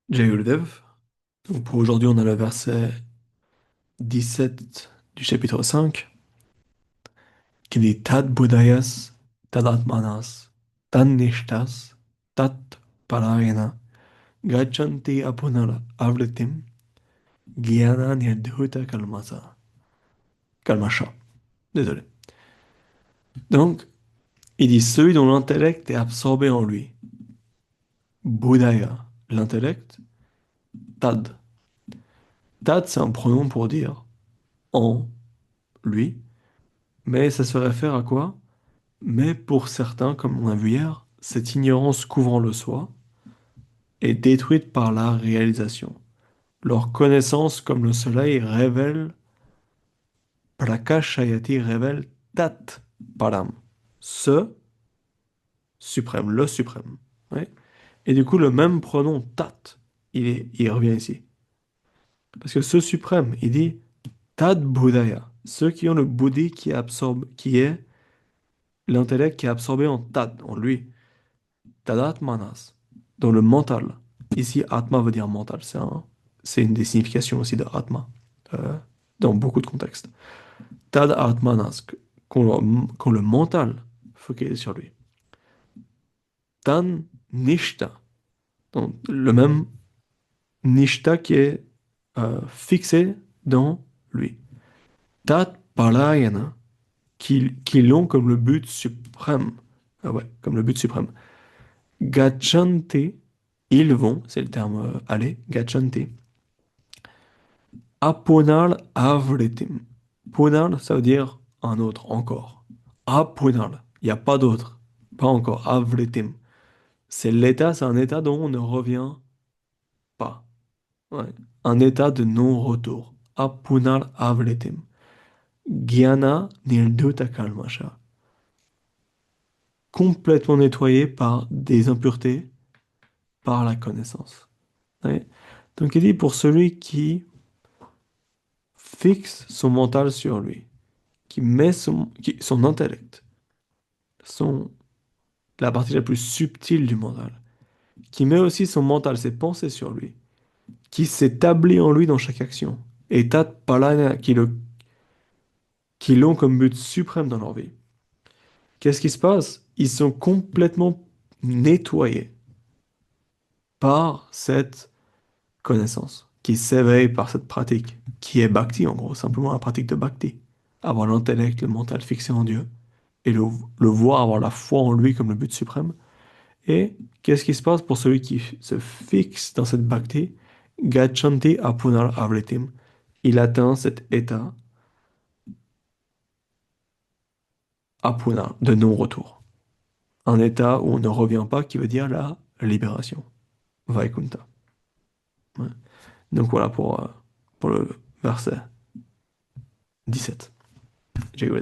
Jayuldev. Donc pour aujourd'hui, on a le verset 17 du chapitre 5 qui dit Tad Budayas, Tad Atmanas, Tad Nishtas, Tad Parayana, Gachanti Apunar Avritim, Gyana Nirdhuta Kalmasa. Kalmasha. Désolé. Donc, il dit celui dont l'intellect est absorbé en lui. Budaya, l'intellect. Tad. Tad, c'est un pronom pour dire en lui, mais ça se réfère à quoi? Mais pour certains, comme on a vu hier, cette ignorance couvrant le soi est détruite par la réalisation. Leur connaissance, comme le soleil, révèle, Prakashayati révèle Tat Param, ce suprême, le suprême. Ouais. Et du coup, le même pronom Tat, il revient ici. Parce que ce suprême, il dit Tad Buddhaya, ceux qui ont le bouddhi qui absorbe, qui est l'intellect qui est absorbé en Tad, en lui. Tadatmanas, dans le mental. Ici, Atma veut dire mental. C'est une des significations aussi de Atma, euh, dans beaucoup de contextes. Tad Atmanas, quand le mental focalise sur lui. Tan Nishta, donc le même Nishta qui est fixé dans lui. Tat Palayana, qui l'ont comme le but suprême. Ah ouais, comme le but suprême. Gachanti, ils vont, c'est le terme aller, gachanti. Apunal avritim. Punal, ça veut dire un autre, encore. Apunal, il n'y a pas d'autre, pas encore. Avritim. C'est un état dont on ne revient pas. Ouais. Un état de non-retour. Apunal avritim. Gyana nirduta kalmasha. Complètement nettoyé par des impuretés, par la connaissance. Ouais. Donc il dit pour celui qui fixe son mental sur lui, qui met son intellect, son, la partie la plus subtile du mental, qui met aussi son mental, ses pensées sur lui, qui s'établit en lui dans chaque action, et Tat Palana qui l'ont comme but suprême dans leur vie. Qu'est-ce qui se passe? Ils sont complètement nettoyés par cette connaissance, qui s'éveille par cette pratique, qui est bhakti en gros, simplement la pratique de bhakti. Avoir l'intellect, le mental fixé en Dieu, et le voir, avoir la foi en lui comme le but suprême. Et qu'est-ce qui se passe pour celui qui se fixe dans cette bhakti? Gachanti apunar avritim. Il atteint cet état apunar, de non-retour. Un état où on ne revient pas, qui veut dire la libération. Vaikunta. Ouais. Donc voilà pour le verset 17. J'ai eu